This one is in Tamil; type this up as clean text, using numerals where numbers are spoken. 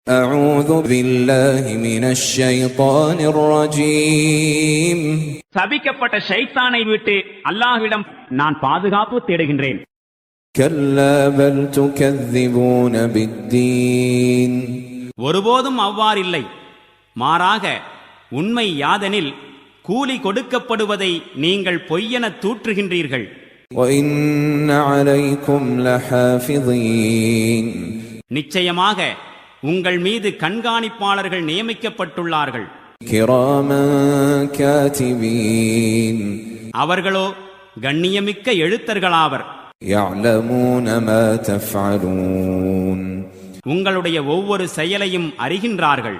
أعوذ بالله من الشيطان الرجيم சபிக்கப்பட்ட ஷைத்தானை விட்டு அல்லாஹ்விடம் நான் பாதுகாப்பு தேடுகின்றேன். كلا بل تكذبون بالدين ஒருபோதும் அவ்வாறில்லை, மாறாக உண்மை யாதெனில் கூலி கொடுக்கப்படுவதை நீங்கள் பொய்யென தூற்றுகின்றீர்கள். وإن عليكم لحافظين நிச்சயமாக உங்கள் மீது கண்காணிப்பாளர்கள் நியமிக்கப்பட்டுள்ளார்கள். كراما كاتبين அவர்களோ கண்ணியமிக்க எழுத்தர்களாவர். يعلمون ما تفعلون உங்களுடைய ஒவ்வொரு செயலையும் அறிகின்றார்கள்.